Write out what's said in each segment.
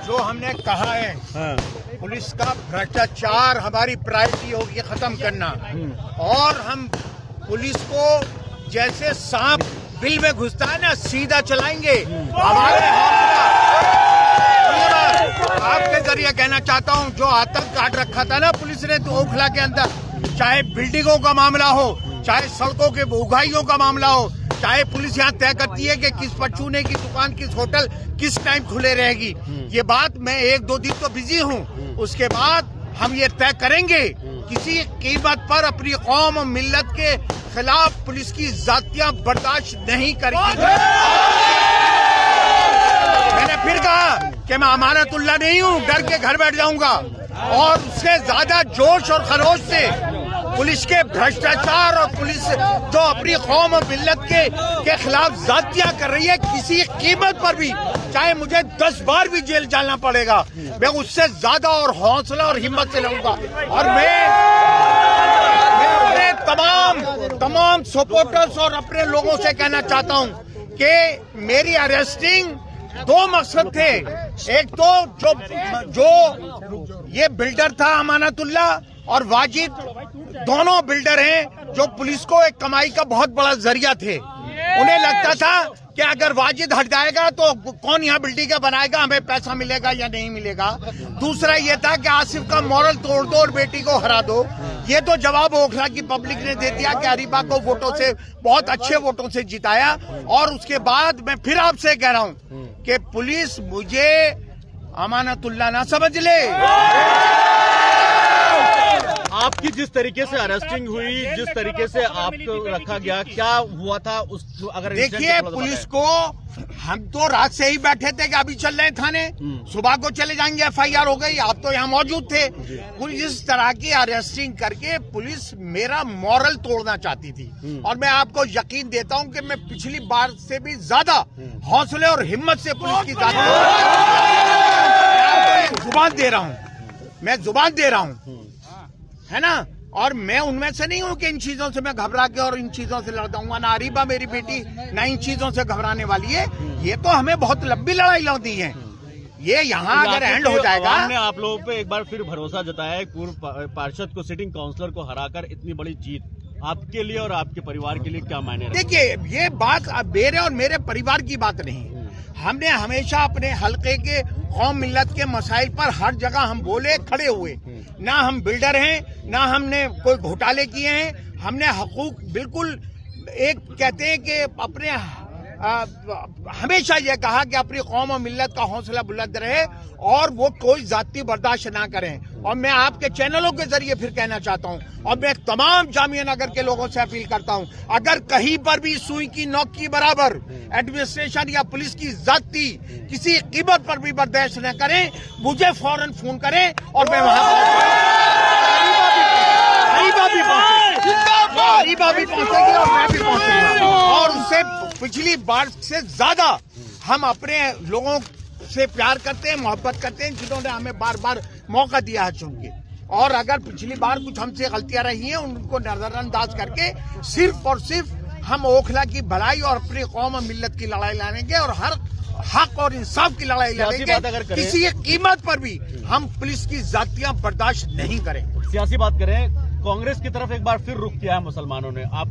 जो हमने कहा है पुलिस का भ्रष्टाचार हमारी प्रायोरिटी होगी खत्म करना, और हम पुलिस को जैसे सांप बिल में घुसता है ना सीधा चलाएंगे। हमारे आपके जरिए कहना चाहता हूं, जो आतंक काट रखा था ना पुलिस ने तो ओखला के अंदर, चाहे बिल्डिंगों का मामला हो, चाहे सड़कों के उगाइयों का मामला हो, चाहे पुलिस यहाँ तय करती है कि किस परचूने की दुकान, किस होटल किस टाइम खुले रहेगी। ये बात मैं 1-2 दिन तो बिजी हूँ, उसके बाद हम ये तय करेंगे। किसी कीमत पर अपनी कौम और मिल्लत के खिलाफ पुलिस की जातियां बर्दाश्त नहीं करेगी। मैंने फिर कहा कि मैं अमानतुल्लाह नहीं हूँ, डर के घर बैठ जाऊंगा, और उससे ज्यादा जोश और खरोश से पुलिस के भ्रष्टाचार और पुलिस जो अपनी कौम और मिल्लत के खिलाफ जातियां कर रही है, किसी कीमत पर भी, चाहे मुझे 10 बार भी जेल जाना पड़ेगा, मैं उससे ज्यादा और हौसला और हिम्मत से लड़ूंगा। और मैं अपने तमाम सपोर्टर्स और अपने लोगों से कहना चाहता हूं कि मेरी अरेस्टिंग 2 मकसद थे। एक तो जो ये बिल्डर था अमानतुल्लाह और वाजिद, दोनों बिल्डर हैं जो पुलिस को एक कमाई का बहुत बड़ा जरिया थे। उन्हें लगता था कि अगर वाजिद हट जाएगा तो कौन यहाँ बिल्डिंग बनाएगा, हमें पैसा मिलेगा या नहीं मिलेगा। दूसरा ये था कि आसिफ का मॉरल तोड़ दो और बेटी को हरा दो। ये तो जवाब ओखला की पब्लिक ने दे दिया कि हरीबा को वोटों से, बहुत अच्छे वोटों से जिताया। और उसके बाद मैं फिर आपसे कह रहा हूँ कि पुलिस मुझे अमानतुल्लाह ना समझ ले। आपकी जिस तरीके से अरेस्टिंग हुई, जिस तरीके से आपको रखा गया, क्या हुआ था उस, अगर देखिए पुलिस को, हम तो रात से ही बैठे थे कि अभी चल रहे थाने, सुबह को चले जाएंगे, FIR हो गई, आप तो यहाँ मौजूद थे। इस तरह की अरेस्टिंग करके पुलिस मेरा मॉरल तोड़ना चाहती थी, और मैं आपको यकीन देता हूँ कि मैं पिछली बार से भी ज्यादा हौसले और हिम्मत से पुलिस की जुबान दे रहा हूँ, मैं जुबान दे रहा हूँ, है ना। और मैं उनमें से नहीं हूं कि इन चीजों से मैं घबरा के और इन चीजों से लड़ जाऊंगा। ना हरीबा मेरी बेटी ना इन चीजों से घबराने वाली है। ये तो हमें बहुत लंबी लड़ाई लड़ती है, ये यहाँ अगर एंड हो जाएगा। हमने आप लोगों पे एक बार फिर भरोसा जताया है, पूर्व पार्षद को, सिटिंग काउंसलर को हराकर इतनी बड़ी जीत आपके लिए और आपके परिवार के लिए क्या मायने रखती है? देखिए ये बात मेरे और मेरे परिवार की बात नहीं है। हमने हमेशा अपने हल्के के कौम मिल्लत के मसाइल पर हर जगह हम बोले, खड़े हुए। ना हम बिल्डर हैं, ना हमने कोई घोटाले किए हैं। हमने हकूक बिल्कुल, एक कहते हैं कि अपने हमेशा ये कहा कि अपनी कौम और मिल्लत का हौसला बुलंद रहे और वो कोई जाति बर्दाश्त ना करें। और मैं आपके चैनलों के जरिए फिर कहना चाहता हूं, और मैं तमाम जामिया नगर के लोगों से अपील करता हूं, अगर कहीं पर भी सुई की नोक की बराबर एडमिनिस्ट्रेशन या पुलिस की जाति किसी कीमत पर भी बर्दाश्त न करें, मुझे फौरन फोन करें और मैं वहां हरीबा भी पहुंचेगी और मैं भी पहुंचूंगा। और उससे पिछली बार से ज्यादा हम अपने लोगों से प्यार करते हैं, मोहब्बत करते हैं, जिन्होंने हमें बार बार मौका दिया है चुन के। और अगर पिछली बार कुछ हमसे गलतियां रही हैं, उनको नजरअंदाज करके सिर्फ और सिर्फ हम ओखला की भलाई और अपनी कौम और मिल्लत की लड़ाई लड़ेंगे और हर हक और इंसाफ की लड़ाई लड़ेंगे। किसी कीमत पर भी हम पुलिस की जातियां बर्दाश्त नहीं करेंगे। सियासी बात करें, कांग्रेस की तरफ एक बार फिर रुख किया है मुसलमानों ने, आप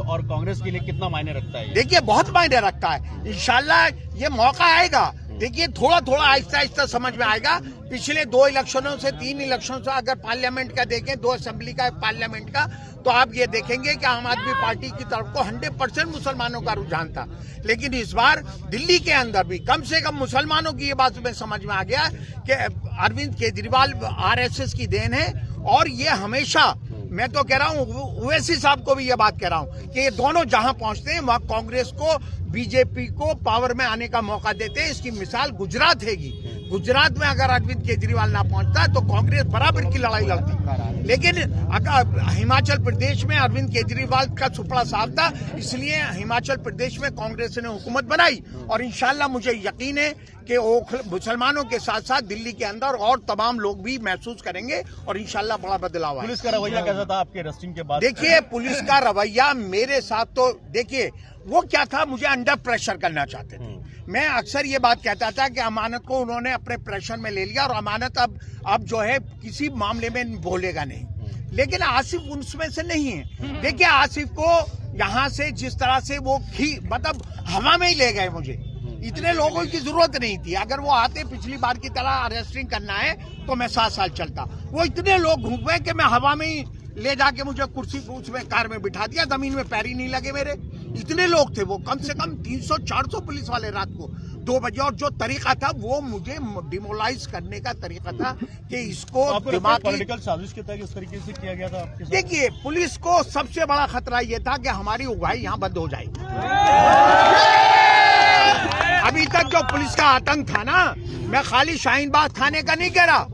और कांग्रेस के लिए कितना मायने रखता है? देखिए बहुत मायने रखता है। इंशाल्लाह ये मौका आएगा। देखिए थोड़ा थोड़ा आहिस्ता आहिस्ता समझ में आएगा। पिछले 2 इलेक्शनों से, 3 इलेक्शन से अगर पार्लियामेंट का देखें, 2 असेंबली का, पार्लियामेंट का, तो आप ये देखेंगे कि आम आदमी पार्टी की तरफ को 100% मुसलमानों का रुझान था। लेकिन इस बार दिल्ली के अंदर भी कम से कम मुसलमानों की ये बात में समझ में आ गया कि अरविंद केजरीवाल RSS की देन है। और ये हमेशा, मैं तो कह रहा हूँ, ओवैसी साहब को भी ये बात कह रहा हूँ कि ये दोनों जहां पहुंचते हैं वहां कांग्रेस को, बीजेपी को पावर में आने का मौका देते हैं। इसकी मिसाल गुजरात हैगी। गुजरात में अगर अरविंद केजरीवाल ना पहुंचता तो कांग्रेस बराबर की लड़ाई लड़ती। लेकिन अगर हिमाचल प्रदेश में अरविंद केजरीवाल का सुपड़ा साफ था, इसलिए हिमाचल प्रदेश में कांग्रेस ने हुकूमत बनाई। और इंशाल्लाह मुझे यकीन है कि मुसलमानों के साथ साथ दिल्ली के अंदर और तमाम लोग भी महसूस करेंगे और इंशाल्लाह बड़ा बदलाव आएगा। पुलिस का रवैया कैसा था आपके अरेस्टिंग के बाद? देखिए पुलिस का रवैया मेरे साथ तो, देखिए वो क्या था, मुझे अंडर प्रेशर करना चाहते थे। मैं अक्सर ये बात कहता था कि अमानत को उन्होंने अपने प्रेशर में ले लिया और अमानत अब जो है किसी मामले में बोलेगा नहीं, लेकिन आसिफ उसमें से नहीं है। देखिए आसिफ को यहाँ से जिस तरह से वो मतलब हवा में ही ले गए, मुझे इतने लोगों की जरूरत नहीं थी। अगर वो आते पिछली बार की तरह अरेस्टिंग करना है तो मैं 7 साल चलता। वो इतने लोग घूम गए कि मैं हवा में ही ले जाके मुझे कुर्सी उसमें कार में बिठा दिया, जमीन में पैर ही नहीं लगे मेरे। इतने लोग थे वो, कम से कम 300-400 पुलिस वाले रात को 2 बजे। और जो तरीका था वो मुझे डिमोलाइज करने का तरीका था कि इसको दिमाग पॉलिटिकल साजिश के तहत इस तरीके से किया गया था आपके साथ? देखिए पुलिस को सबसे बड़ा खतरा ये था कि हमारी उगाही यहाँ बंद हो जाएगी। अभी तक जो पुलिस का आतंक था ना, मैं खाली शाहीन बाग थाने का नहीं कह रहा,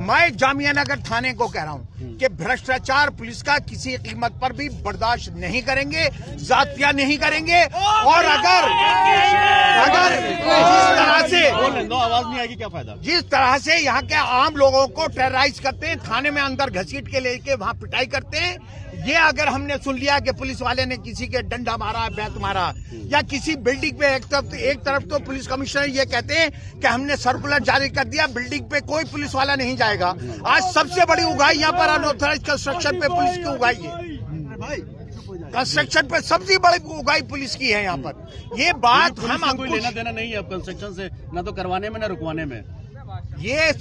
मैं जामिया नगर थाने को कह रहा हूँ कि भ्रष्टाचार पुलिस का किसी कीमत पर भी बर्दाश्त नहीं करेंगे, जातिया नहीं करेंगे। और अगर जिस तरह से आवाज नहीं आएगी क्या फायदा, जिस तरह से यहाँ के आम लोगों को टेरराइज करते हैं, थाने में अंदर घसीट के लेके वहाँ पिटाई करते हैं, ये अगर हमने सुन लिया कि पुलिस वाले ने किसी के डंडा मारा, बैत मारा, या किसी बिल्डिंग पे एक तरफ तो पुलिस कमिश्नर ये कहते हैं कि हमने सर्कुलर जारी कर दिया, बिल्डिंग पे कोई पुलिस वाला नहीं जाएगा। आज सबसे बड़ी उगाही यहाँ पर अनऑथराइज्ड कंस्ट्रक्शन पे पुलिस की उगाही है। कंस्ट्रक्शन पे सबसे बड़ी उगाही पुलिस की है यहाँ पर। ये बात हम कोई लेना देना नहीं है कंस्ट्रक्शन से, न तो करवाने में न रुकवाने में, ये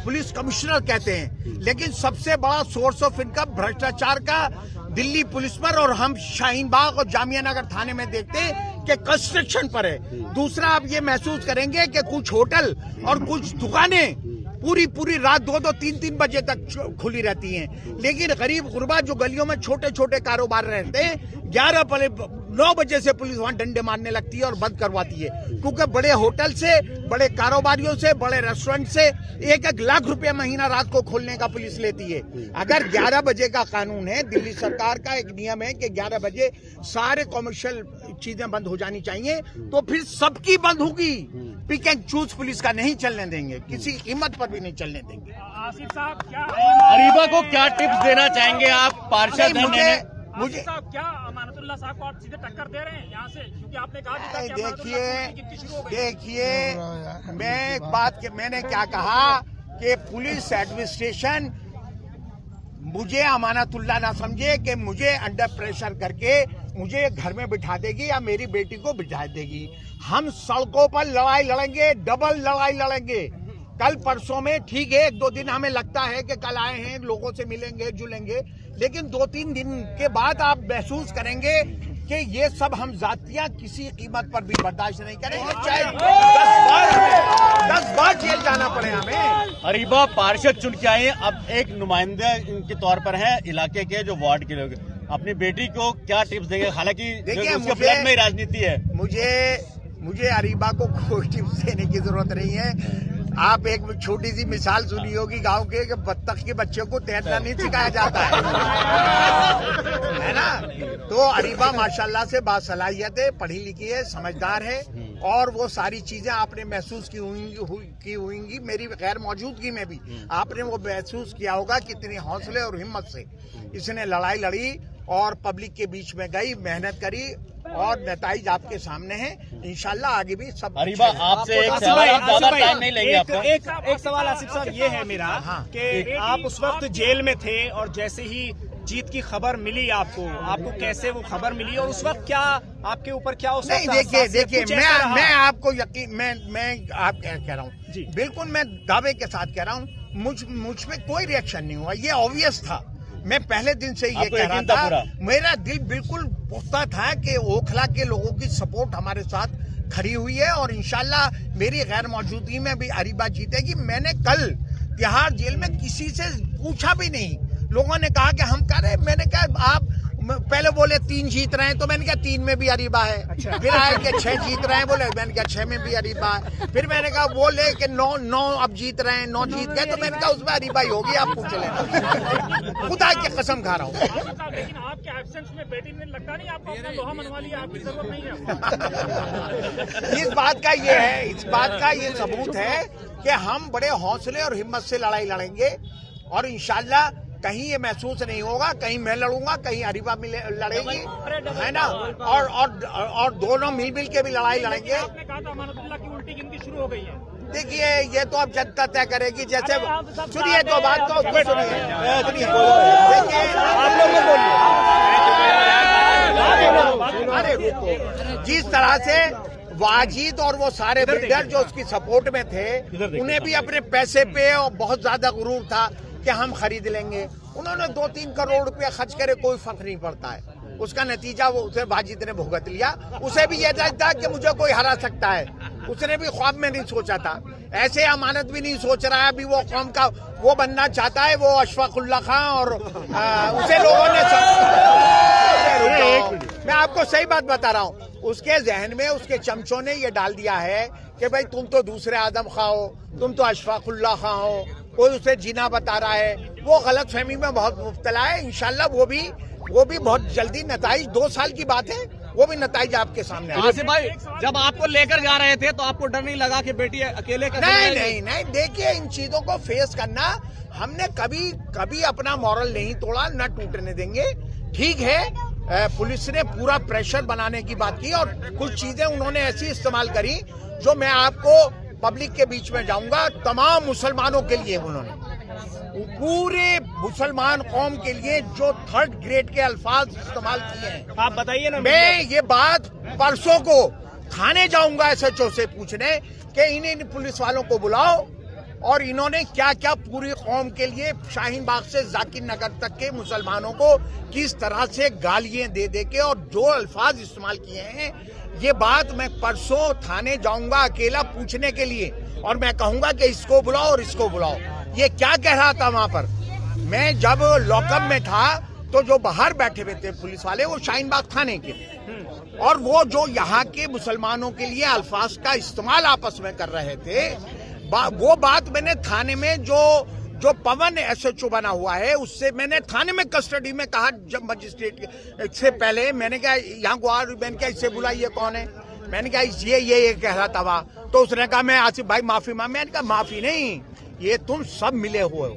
पुलिस कमिश्नर कहते हैं। लेकिन सबसे बड़ा सोर्स ऑफ इनकम भ्रष्टाचार का दिल्ली पुलिस पर और हम शाहीन बाग और जामिया नगर थाने में देखते हैं कि कंस्ट्रक्शन पर है। दूसरा आप ये महसूस करेंगे कि कुछ होटल और कुछ दुकानें पूरी रात 2-2, 3-3 बजे तक खुली रहती हैं, लेकिन गरीब गुरबा जो गलियों में छोटे छोटे कारोबार रहते हैं 9 बजे से पुलिस वहां डंडे मारने लगती है और बंद करवाती है, क्योंकि बड़े होटल से, बड़े कारोबारियों से, बड़े रेस्टोरेंट से 1-1 लाख रुपए महीना रात को खोलने का पुलिस लेती है। अगर 11 बजे का कानून है, दिल्ली सरकार का एक नियम है कि 11 बजे सारे कॉमर्शियल चीजें बंद हो जानी चाहिए, तो फिर सबकी बंद होगी। पिक एंड चूज पुलिस का नहीं चलने देंगे, किसी कीमत पर भी नहीं चलने देंगे। आसिफ साहब क्या अरीबा को क्या टिप्स देना चाहेंगे आप? पार्षद मुझे क्या अमानतुल्लाह साहब को आप सीधे टक्कर दे रहे हैं यहाँ से, क्योंकि आपने कहा देखिए मैं एक बात मैंने क्या कहा कि पुलिस एडमिनिस्ट्रेशन मुझे अमानतुल्लाह ना समझे कि मुझे अंडर प्रेशर करके मुझे घर में बिठा देगी या मेरी बेटी को बिठा देगी। हम सड़कों पर लड़ाई लड़ेंगे, डबल लड़ाई लड़ेंगे। कल परसों में ठीक है, 1-2 दिन हमें लगता है कि कल आए हैं, लोगों से मिलेंगे जुलेंगे, लेकिन 2-3 दिन के बाद आप महसूस करेंगे कि ये सब हम जातियां किसी कीमत पर भी बर्दाश्त नहीं करेंगे, चाहे 10 बार जेल जाना पड़े हमें। अरीबा पार्षद चुन के आए, अब एक नुमाइंदे के तौर पर है इलाके के, जो वार्ड के लोग, अपनी बेटी को क्या टिप्स देंगे? हालांकि उसके फ्लैट में राजनीति है। मुझे अरीबा को कोई टिप्स देने की जरूरत नहीं है। आप एक छोटी सी मिसाल सुनी होगी गांव के कि बत्तख के बच्चों को तैरना नहीं सिखाया जाता है ना। तो अरीबा माशाल्लाह से बासलाहियत है, पढ़ी लिखी है, समझदार है, और वो सारी चीजें आपने महसूस की होंगी मेरी गैर मौजूदगी में भी आपने वो महसूस किया होगा कितनी हौसले और हिम्मत से इसने लड़ाई लड़ी और पब्लिक के बीच में गई, मेहनत करी, और नताइज आपके सामने है। इंशाल्लाह आगे भी सब। अरीबा आपसे एक सवाल, आप ज्यादा टाइम नहीं लेंगे आपका। एक सवाल आसिफ साहब ये है मेरा कि आप उस वक्त जेल में थे और जैसे ही जीत की खबर मिली आपको कैसे वो खबर मिली और उस वक्त क्या आपके ऊपर क्या उस नहीं, देखिए मैं आपको यकीन मैं आप कह रहा हूँ बिल्कुल, मैं दावे के साथ कह रहा हूँ, मुझ में कोई रिएक्शन नहीं हुआ, ये ऑब्वियस था। मैं पहले दिन से ये कह रहा था, मेरा दिल बिल्कुल पुख्ता था कि ओखला के लोगों की सपोर्ट हमारे साथ खड़ी हुई है और इंशाल्लाह मेरी गैर मौजूदगी में भी अरीबा जीतेगी। मैंने कल तिहाड़ जेल में किसी से पूछा भी नहीं, लोगों ने कहा कि हम कर रहे, मैंने कहा आप पहले बोले 3 जीत रहे हैं, तो मैंने कहा 3 में भी अरीबा है। अच्छा। फिर आए कि 6 जीत रहे हैं, बोले, मैंने कहा 6 में भी अरीबा है। फिर मैंने कहा बोले कि 9 अब जीत रहे हैं, 9 जीत गए, तो मैंने कहा उसमें अरीबा ही होगी, आप पूछ लेना। खुदा की कसम खा रहा हूँ। लेकिन आपके एब्सेंस में बेटी ने लगता नहीं आपको अपना लोहा मनवा लिया, आपकी जरूरत नहीं है। इस बात का ये सबूत है कि हम बड़े हौसले और हिम्मत से लड़ाई लड़ेंगे और इंशाल्लाह कहीं ये महसूस नहीं होगा, कहीं मैं लड़ूंगा, कहीं अरीबा लड़ेगी, है ना, और दोनों मिल के भी लड़ाई लड़ेंगे। आपने कहा था अमानतुल्लाह की उल्टी गिनती शुरू हो गई है। देखिए ये तो अब जनता तय करेगी। जैसे सुनिए तो बात तो सुनिए, देखिए आप लोग मत बोलिए। अरे रुको, जिस तरह से वाजिद और वो सारे बिल्डर जो उसकी सपोर्ट में थे, उन्हें भी अपने पैसे पे और बहुत ज्यादा गुरूर था कि हम खरीद लेंगे। उन्होंने 2-3 करोड़ रुपया खर्च करे, कोई फर्क नहीं पड़ता है। उसका नतीजा वो उसे वाजिद ने भुगत लिया। उसे भी यह था कि मुझे कोई हरा सकता है, उसने भी ख्वाब में नहीं सोचा था। ऐसे अमानत भी नहीं सोच रहा है। अभी वो कौम का वो बनना चाहता है, वो अशफाकुल्ला खां, और उसे लोगों ने मैं आपको सही बात बता रहा हूँ, उसके जहन में उसके चमचों ने ये डाल दिया है कि भाई तुम तो दूसरे आदम खां हो, तुम तो अशफाकुल्ला खां हो, कोई उसे जीना बता रहा है। वो गलत फहमी में बहुत मुब्तला है। इंशाल्लाह वो भी बहुत जल्दी नताइज, 2 साल की बात है, वो भी नताइज आपके सामने आएंगे। आसिफ भाई, जब आपको लेकर जा रहे थे तो आपको डर नहीं लगा कि बेटी अकेले नहीं, देखिए इन चीजों को फेस करना, हमने कभी अपना मॉरल नहीं तोड़ा, न टूटने देंगे। ठीक है, पुलिस ने पूरा प्रेशर बनाने की बात की और कुछ चीजें उन्होंने ऐसी इस्तेमाल करी जो मैं आपको पब्लिक के बीच में जाऊंगा। तमाम मुसलमानों के लिए उन्होंने, पूरे मुसलमान कौम के लिए जो 3rd ग्रेड के अल्फाज इस्तेमाल किए हैं। आप बताइए ना। मैं ये बात परसों को थाने जाऊंगा SHO से पूछने कि इन पुलिस वालों को बुलाओ और इन्होंने क्या क्या पूरी कौम के लिए शाहीन बाग से जाकिर नगर तक के मुसलमानों को किस तरह से गालियां दे के और जो अल्फाज इस्तेमाल किए हैं, ये बात मैं परसों थाने जाऊंगा अकेला पूछने के लिए, और मैं कहूंगा कि इसको बुलाओ और इसको बुलाओ। ये क्या कह रहा था वहां पर? मैं जब लॉकअप में था तो जो बाहर बैठे हुए थे पुलिस वाले, वो शाहीन बाग थाने के, और वो जो यहाँ के मुसलमानों के लिए अल्फाज का इस्तेमाल आपस में कर रहे थे, वो बात मैंने थाने में जो पवन SHO बना हुआ है उससे मैंने थाने में कस्टडी में कहा। जब मजिस्ट्रेट से पहले मैंने कहा यहाँ गुआर, मैंने कहा इससे बुलाइए कौन है, मैंने कहा ये कह रहा था वहाँ, तो उसने कहा मैं आसिफ भाई माफी मांग। मैंने कहा माफी नहीं, ये तुम सब मिले हुए हो।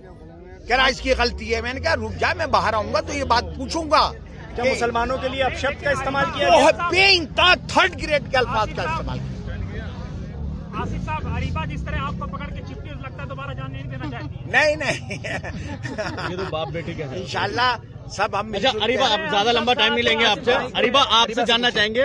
कह रहा इसकी गलती है। मैंने कहा रुक जा, मैं बाहर आऊंगा तो ये बात पूछूंगा। क्या मुसलमानों के लिए अपशब्द का इस्तेमाल किया बहुत गया? बेइंतहा 3rd ग्रेड के अल्फाज का इस्तेमाल। आसिफ साहब, अरीबा जिस तरह आपको पकड़ के चिपटी, लगता है दोबारा जान नहीं देना चाहती है। नहीं ये तो बाप बेटी का है। इंशाल्लाह सब हम। अच्छा अरीबा, अब ज्यादा लंबा टाइम नहीं लेंगे आपसे। अरीबा, आपसे जानना चाहेंगे,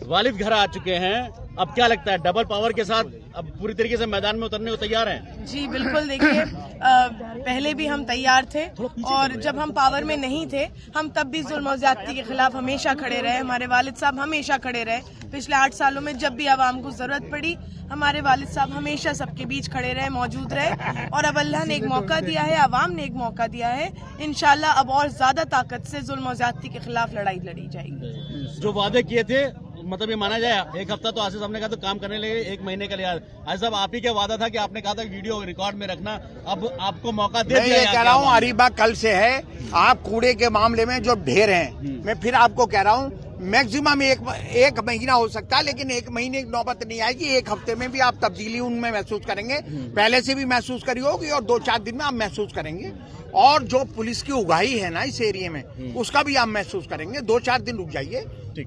वालिद घर आ चुके हैं, अब क्या लगता है डबल पावर के साथ अब पूरी तरीके से मैदान में उतरने को तैयार हैं? जी बिल्कुल। देखिए, पहले भी हम तैयार थे और जब हम पावर में नहीं थे हम तब भी जुल्म और ज्यादती के खिलाफ हमेशा खड़े रहे। हमारे वालिद साहब हमेशा खड़े रहे। पिछले 8 सालों में जब भी आवाम को जरूरत पड़ी, हमारे वालिद साहब हमेशा सबके बीच खड़े रहे, मौजूद रहे, और अब अल्लाह ने एक मौका दिया है, आवाम ने एक मौका दिया है। इंशाल्लाह अब और ज्यादा ताकत से जुल्म और ज्यादती के खिलाफ लड़ाई लड़ी जाएगी। जो वादे किए थे, मतलब ये माना जाए 1 हफ्ता तो आसिफ साहब ने कहा तो काम करने लगे, 1 महीने का लिया। आसिफ साहब, आप ही का वादा था कि आपने कहा था वीडियो रिकॉर्ड में रखना, अब आपको मौका दे दिया। मैं ये कह रहा हूँ अरीबा कल से है। आप कूड़े के मामले में जो ढेर हैं, मैं फिर आपको कह रहा हूँ मैक्सिमम एक महीना हो सकता है, लेकिन 1 महीने की नौबत नहीं आएगी। 1 हफ्ते में भी आप तब्दीली उनमें महसूस करेंगे। पहले से भी महसूस करी होगी और 2-4 दिन में आप महसूस करेंगे। और जो पुलिस की उगाही है ना इस एरिया में, उसका भी आप महसूस करेंगे। 2-4 दिन रुक जाइए,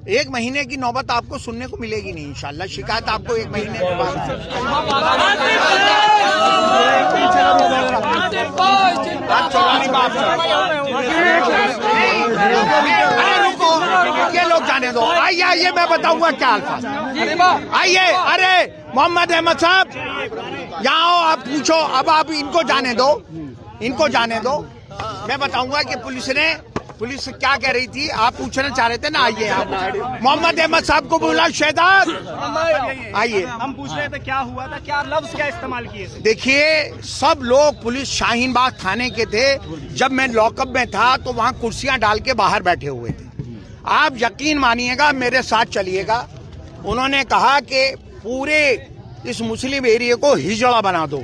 1 महीने की नौबत आपको सुनने को मिलेगी नहीं। इंशाल्लाह शिकायत आपको 1 महीने के बाद। ये लोग जाने दो। आइए मैं बताऊंगा क्या अल्फाज। आइए, अरे मोहम्मद अहमद साहब यहाँ आओ, आप पूछो। अब आप इनको जाने दो, मैं बताऊंगा कि पुलिस क्या कह रही थी। आप पूछना चाह रहे थे ना, आइए आप मोहम्मद अहमद साहब को बोला। शहजाद आइए, हम पूछ रहे थे क्या हुआ था, क्या लफ्ज क्या इस्तेमाल किए थे? देखिए, सब लोग पुलिस शाहीन बाग थाने के थे। जब मैं लॉकअप में था तो वहाँ कुर्सियां डाल के बाहर बैठे हुए थे। आप यकीन मानिएगा, मेरे साथ चलिएगा। उन्होंने कहा कि पूरे इस मुस्लिम एरिया को हिजड़ा बना दो,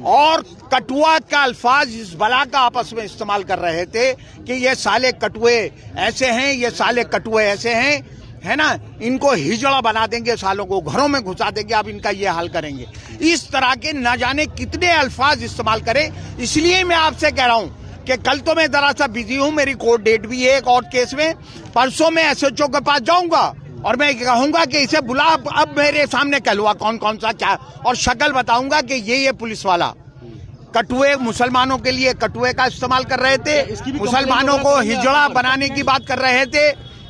और कटुआ का अल्फाज इस बला का आपस में इस्तेमाल कर रहे थे कि ये साले कटुए ऐसे हैं, ये साले कटुए ऐसे हैं, है ना, इनको हिजड़ा बना देंगे, सालों को घरों में घुसा देंगे, अब इनका ये हाल करेंगे। इस तरह के न जाने कितने अल्फाज इस्तेमाल करें। इसलिए मैं आपसे कह रहा हूं कि कल तो मैं जरा सा बिजी हूं, मेरी कोर्ट डेट भी है एक और केस में, परसों मैं एसएचओ के पास जाऊंगा और मैं कहूंगा कि इसे बुला, अब मेरे सामने कहलुआ कौन कौन सा क्या, और शक्ल बताऊंगा कि ये पुलिस वाला कटुए, मुसलमानों के लिए कटुए का इस्तेमाल कर रहे थे, मुसलमानों को हिजड़ा बनाने की बात कर रहे थे,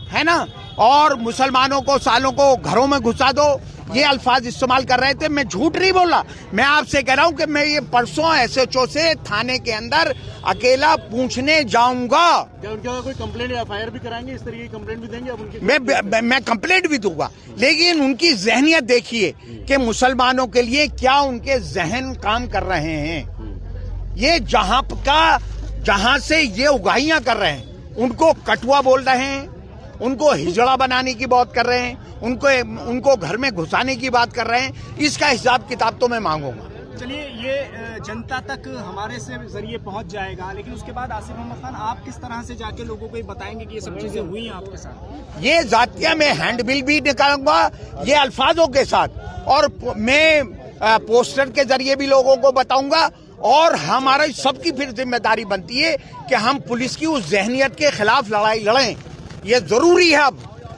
है ना, और मुसलमानों को सालों को घरों में घुसा दो, ये अल्फाज इस्तेमाल कर रहे थे। मैं झूठ नहीं बोल रहा, मैं आपसे कह रहा हूं कि मैं ये परसों एसएचओ से थाने के अंदर अकेला पूछने जाऊंगा। क्या उनके कोई कंप्लेंट या एफआईआर भी कराएंगे, इस तरीके की कंप्लेंट भी देंगे आप उनकी? मैं कंप्लेंट भी दूंगा, लेकिन उनकी जहनियत देखिए कि मुसलमानों के लिए क्या उनके जहन काम कर रहे हैं। ये जहां से ये उगाहियां कर रहे हैं, उनको कटुआ बोल रहे हैं, उनको हिजड़ा बनाने की बात कर रहे हैं, उनको घर में घुसाने की बात कर रहे हैं। इसका हिसाब किताब तो मैं मांगूंगा। चलिए, ये जनता तक हमारे से जरिए पहुंच जाएगा, लेकिन उसके बाद आसिफ मोहम्मद खान आप किस तरह से जाके लोगों को ये बताएंगे कि ये सब चीजें हुई हैं आपके साथ? ये जातिया में हैंडबिल भी निकालूंगा ये अल्फाजों के साथ, और मैं पोस्टर के जरिए भी लोगों को बताऊंगा, और हमारी सबकी फिर जिम्मेदारी बनती है कि हम पुलिस की उस जहनियत के खिलाफ लड़ाई लड़ें। ये जरूरी है।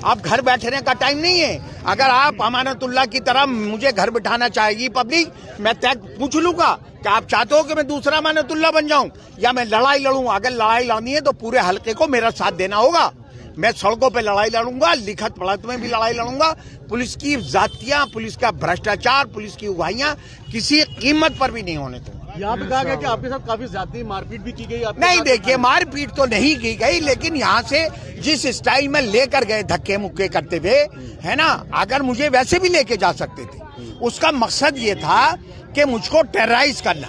अब घर बैठने का टाइम नहीं है। अगर आप अमानतुल्लाह की तरह मुझे घर बिठाना चाहेगी पब्लिक, मैं तय पूछ लूंगा कि आप चाहते हो कि मैं दूसरा अमानतुल्लाह बन जाऊं या मैं लड़ाई लड़ूं। अगर लड़ाई लड़नी है तो पूरे हल्के को मेरा साथ देना होगा। मैं सड़कों पे लड़ाई लड़ूंगा, लिखत पढ़त में भी लड़ाई लड़ूंगा। पुलिस की जातियां, पुलिस का भ्रष्टाचार, पुलिस की उगाहियां किसी कीमत पर भी नहीं होने दूंगा। यहाँ पे कहा गया कि आपके साथ काफी ज्यादा मारपीट भी की गई। नहीं, देखिए, मारपीट तो नहीं की गई, लेकिन यहाँ से जिस स्टाइल में लेकर गए धक्के मुक्के करते हुए, है ना, अगर मुझे वैसे भी लेके जा सकते थे। उसका मकसद ये था कि मुझको टेरराइज करना।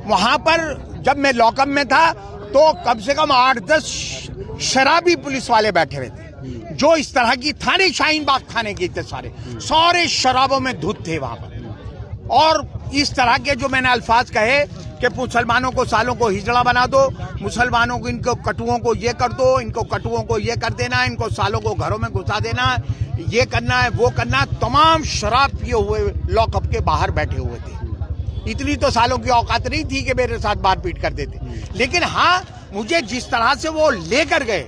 वहां पर जब मैं लॉकअप में था तो कम से कम 8-10 शराबी पुलिस वाले बैठे हुए थे, जो इस तरह की थाने, शाहीन बाग थाने के थे, सारे शराबों में धुत थे वहां पर। और इस तरह के जो मैंने अल्फाज कहे कि मुसलमानों को सालों को हिजड़ा बना दो, मुसलमानों को, इनको कटुओं को ये कर दो, इनको कटुओं को ये कर देना, इनको सालों को घरों में घुसा देना, ये करना है, वो करना। तमाम शराब पिए हुए लॉकअप के बाहर बैठे हुए थे। इतनी तो सालों की औकात नहीं थी कि मेरे साथ मारपीट कर देते। लेकिन हाँ, मुझे जिस तरह से वो लेकर गए,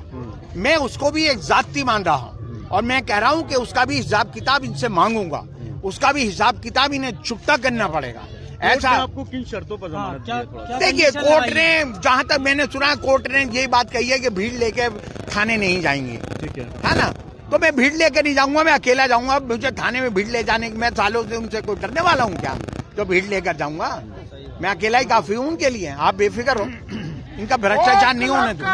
मैं उसको भी एक जाति मान रहा हूँ, और मैं कह रहा हूँ कि उसका भी हिसाब किताब इनसे मांगूंगा। उसका भी हिसाब किताब इन्हें चुकता करना पड़ेगा। ऐसा आपको किन शर्तों पर जमानत दी है? देखिए, कोर्ट ने, जहां तक मैंने सुना, कोर्ट ने यही बात कही है कि भीड़ लेके थाने नहीं जाएंगे। ठीक है ना, तो मैं भीड़ लेकर नहीं जाऊंगा, मैं अकेला जाऊंगा। मुझे थाने में भीड़ ले जाने की, मैं सालों से उनसे कोई डरने वाला हूँ क्या? तो भीड़ लेकर जाऊंगा, मैं अकेला ही काफी हूँ उनके लिए। आप बेफिक्र हो, इनका भ्रष्टाचार नहीं होने दो।